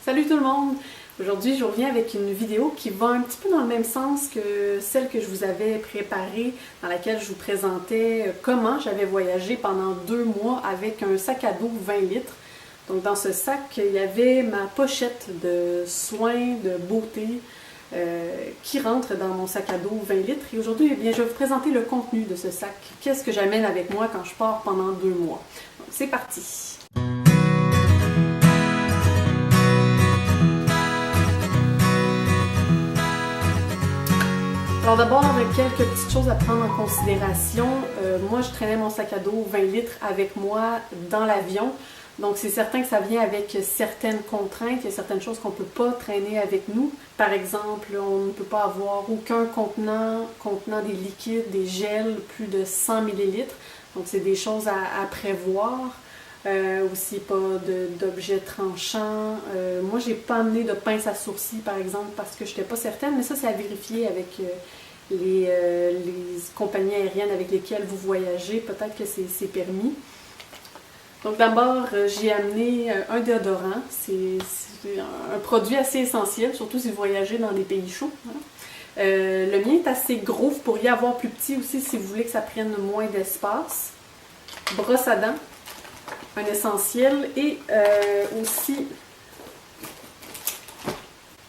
Salut tout le monde! Aujourd'hui, je reviens avec une vidéo qui va un petit peu dans le même sens que celle que je vous avais préparée, dans laquelle je vous présentais comment j'avais voyagé pendant 2 mois avec un sac à dos 20 litres. Donc dans ce sac, il y avait ma pochette de soins, de beauté qui rentre dans mon sac à dos 20 litres. Et aujourd'hui, eh bien, je vais vous présenter le contenu de ce sac. Qu'est-ce que j'amène avec moi quand je pars pendant 2 mois? Donc c'est parti! Alors d'abord, quelques petites choses à prendre en considération. Moi, je traînais mon sac à dos 20 litres avec moi dans l'avion. Donc c'est certain que ça vient avec certaines contraintes. Il y a certaines choses qu'on ne peut pas traîner avec nous. Par exemple, on ne peut pas avoir aucun contenant des liquides, des gels, plus de 100 ml. Donc c'est des choses à prévoir. Aussi pas d'objets tranchants. Moi, j'ai pas amené de pince à sourcils, par exemple, parce que je n'étais pas certaine, mais ça, c'est à vérifier avec les compagnies aériennes avec lesquelles vous voyagez. Peut-être que c'est permis. Donc d'abord, j'ai amené un déodorant. C'est un produit assez essentiel, surtout si vous voyagez dans des pays chauds. Hein. Le mien est assez gros, vous pourriez avoir plus petit aussi si vous voulez que ça prenne moins d'espace. Brosse à dents. Un essentiel et aussi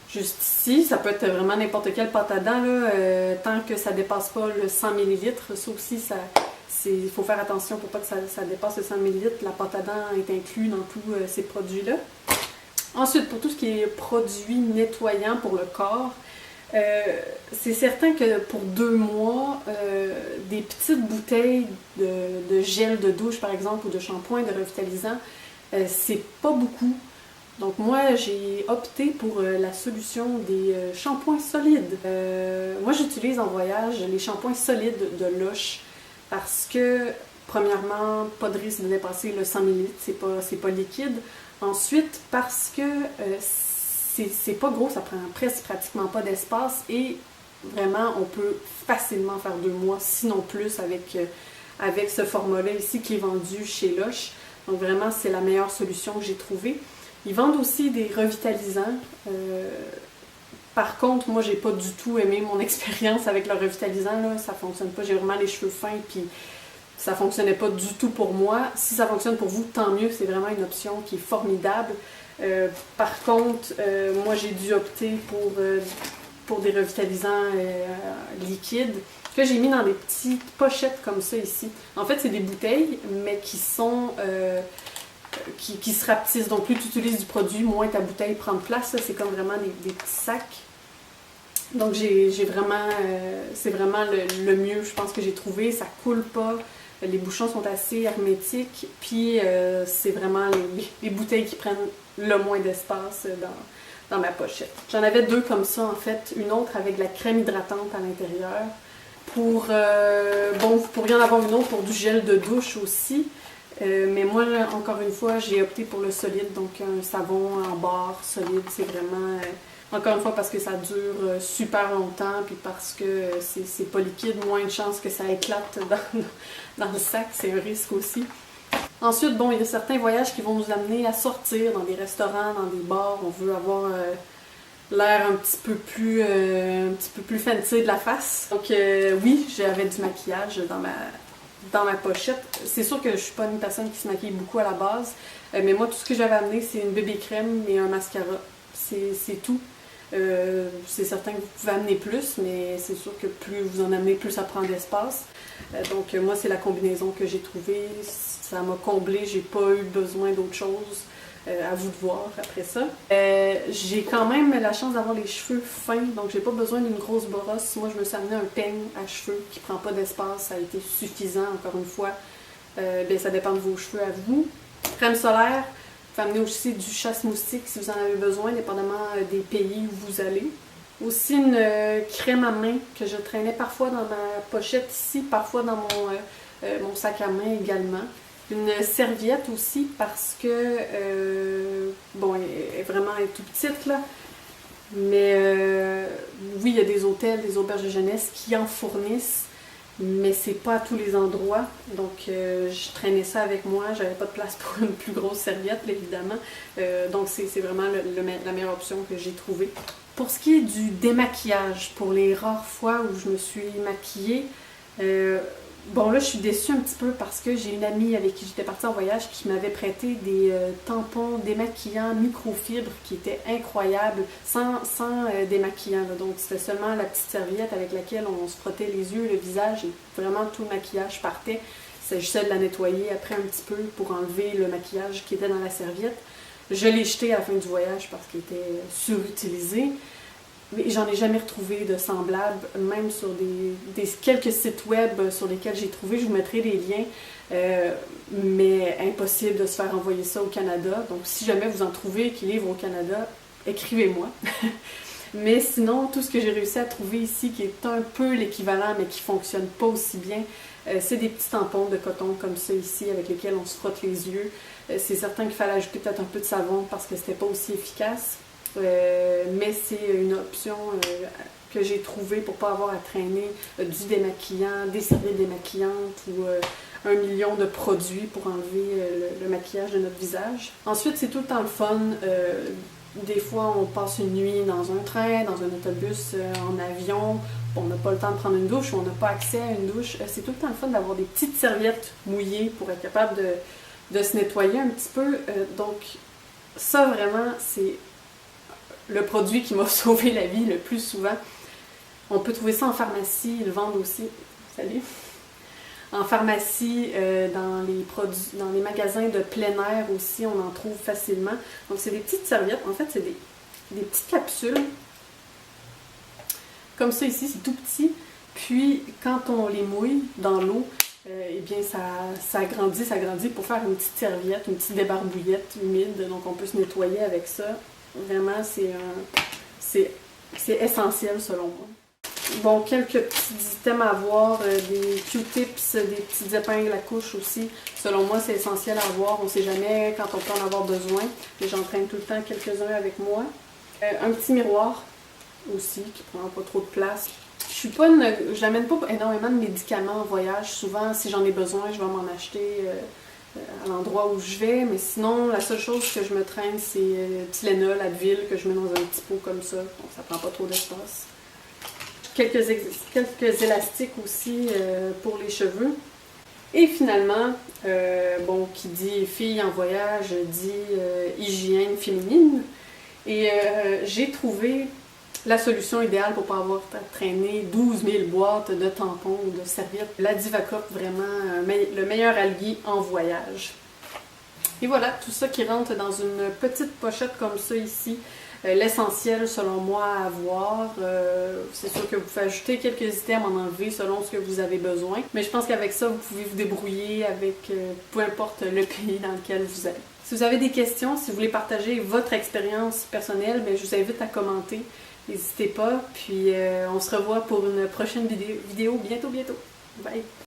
juste ici, ça peut être vraiment n'importe quelle pâte à dents là, tant que ça ne dépasse pas le 100 ml. Ça aussi, il faut faire attention pour pas que ça dépasse le 100 ml. La pâte à dents est inclue dans tous ces produits-là. Ensuite, pour tout ce qui est produits nettoyants pour le corps, c'est certain que pour 2 mois, des petites bouteilles de gel de douche, par exemple, ou de shampoing, de revitalisant, c'est pas beaucoup. Donc moi, j'ai opté pour la solution des shampoings solides. Moi, j'utilise en voyage les shampoings solides de Lush parce que, premièrement, pas de risque de dépasser le 100 ml, c'est pas liquide. Ensuite, parce que c'est pas gros, ça prend presque pratiquement pas d'espace et vraiment on peut facilement faire 2 mois, sinon plus, avec ce format-là ici qui est vendu chez Lush. Donc vraiment, c'est la meilleure solution que j'ai trouvée. Ils vendent aussi des revitalisants. Par contre, moi, j'ai pas du tout aimé mon expérience avec le revitalisant. Là. Ça fonctionne pas. J'ai vraiment les cheveux fins, puis ça fonctionnait pas du tout pour moi. Si ça fonctionne pour vous, tant mieux. C'est vraiment une option qui est formidable. Par contre, moi j'ai dû opter pour des revitalisants liquides que j'ai mis dans des petites pochettes comme ça ici. En fait, c'est des bouteilles, mais qui sont qui se rapetissent. Donc, plus tu utilises du produit, moins ta bouteille prend de place. Ça, c'est comme vraiment des petits sacs. Donc, j'ai vraiment, c'est vraiment le mieux, je pense, que j'ai trouvé. Ça coule pas. Les bouchons sont assez hermétiques. Puis, c'est vraiment les bouteilles qui prennent le moins d'espace dans ma pochette. J'en avais 2 comme ça, en fait. Une autre avec de la crème hydratante à l'intérieur. Bon, vous pourriez en avoir une autre pour du gel de douche aussi. Mais moi, encore une fois, j'ai opté pour le solide. Donc, un savon en barre solide. C'est vraiment... encore une fois, parce que ça dure super longtemps, puis parce que c'est pas liquide, moins de chances que ça éclate dans le sac, c'est un risque aussi. Ensuite, bon, il y a certains voyages qui vont nous amener à sortir dans des restaurants, dans des bars. On veut avoir l'air un petit peu plus fancy de la face. Donc oui, j'avais du maquillage dans ma pochette. C'est sûr que je suis pas une personne qui se maquille beaucoup à la base, mais moi, tout ce que j'avais amené, c'est une bébé crème et un mascara. C'est tout. C'est certain que vous pouvez amener plus, mais c'est sûr que plus vous en amenez, plus ça prend d'espace. Donc moi, c'est la combinaison que j'ai trouvée. Ça m'a comblée, j'ai pas eu besoin d'autre chose. À vous de voir après ça. J'ai quand même la chance d'avoir les cheveux fins, donc j'ai pas besoin d'une grosse brosse. Moi, je me suis amené un peigne à cheveux qui prend pas d'espace. Ça a été suffisant, encore une fois. Bien, ça dépend de vos cheveux à vous. Crème solaire. Vous pouvez amener aussi du chasse-moustique si vous en avez besoin, dépendamment des pays où vous allez. Aussi une crème à main que je traînais parfois dans ma pochette ici, parfois dans mon sac à main également. Une serviette aussi parce que, bon, elle est vraiment tout petite là, mais oui, il y a des hôtels, des auberges de jeunesse qui en fournissent. mais c'est pas à tous les endroits. Donc je traînais ça avec moi, j'avais pas de place pour une plus grosse serviette, évidemment. Donc c'est vraiment la meilleure option que j'ai trouvée. Pour ce qui est du démaquillage, pour les rares fois où je me suis maquillée, bon là je suis déçue un petit peu parce que j'ai une amie avec qui j'étais partie en voyage qui m'avait prêté des tampons démaquillants microfibres qui étaient incroyables, sans démaquillant. Donc c'était seulement la petite serviette avec laquelle on se frottait les yeux, le visage et vraiment tout le maquillage partait. Il s'agissait de la nettoyer après un petit peu pour enlever le maquillage qui était dans la serviette. Je l'ai jeté à la fin du voyage parce qu'il était surutilisé. Mais j'en ai jamais retrouvé de semblable, même sur des quelques sites web sur lesquels j'ai trouvé. Je vous mettrai des liens, mais impossible de se faire envoyer ça au Canada. Donc si jamais vous en trouvez qui livrent au Canada, écrivez-moi. Mais sinon, tout ce que j'ai réussi à trouver ici, qui est un peu l'équivalent, mais qui ne fonctionne pas aussi bien, c'est des petits tampons de coton comme ça ici, avec lesquels on se frotte les yeux. C'est certain qu'il fallait ajouter peut-être un peu de savon parce que c'était pas aussi efficace. Mais c'est une option que j'ai trouvée pour ne pas avoir à traîner du démaquillant, des serviettes démaquillantes ou 1 million de produits pour enlever le maquillage de notre visage. Ensuite, c'est tout le temps le fun. Des fois, on passe une nuit dans un train, dans un autobus, en avion. On n'a pas le temps de prendre une douche ou on n'a pas accès à une douche. C'est tout le temps le fun d'avoir des petites serviettes mouillées pour être capable de se nettoyer un petit peu. Donc, ça vraiment, c'est le produit qui m'a sauvé la vie le plus souvent. On peut trouver ça en pharmacie, ils le vendent aussi. Salut! En pharmacie, dans les magasins de plein air aussi, on en trouve facilement. Donc c'est des petites serviettes, en fait c'est des petites capsules. Comme ça ici, c'est tout petit. Puis quand on les mouille dans l'eau, eh bien ça grandit pour faire une petite serviette, une petite débarbouillette humide. Donc on peut se nettoyer avec ça. Vraiment, c'est essentiel selon moi. Bon, quelques petits items à avoir, des Q-tips, des petites épingles à couche aussi. Selon moi, c'est essentiel à avoir. On ne sait jamais quand on peut en avoir besoin. Et j'en traîne tout le temps quelques-uns avec moi. Un petit miroir aussi, qui ne prend pas trop de place. Je n'amène pas énormément de médicaments en voyage. Souvent, si j'en ai besoin, je vais m'en acheter à l'endroit où je vais. Mais sinon, la seule chose que je me traîne, c'est Tylenol, Advil, que je mets dans un petit pot comme ça. Donc, ça prend pas trop d'espace. Quelques élastiques aussi pour les cheveux. Et finalement, bon, qui dit fille en voyage, dit hygiène féminine. Et j'ai trouvé la solution idéale pour ne pas avoir à traîner 12 000 boîtes de tampons ou de serviettes. La Divacop, vraiment le meilleur allié en voyage. Et voilà, tout ça qui rentre dans une petite pochette comme ça ici. L'essentiel, selon moi, à avoir. C'est sûr que vous pouvez ajouter quelques items, en enlever selon ce que vous avez besoin. Mais je pense qu'avec ça, vous pouvez vous débrouiller avec peu importe le pays dans lequel vous êtes. Si vous avez des questions, si vous voulez partager votre expérience personnelle, bien, je vous invite à commenter. N'hésitez pas. Puis on se revoit pour une prochaine vidéo bientôt. Bye!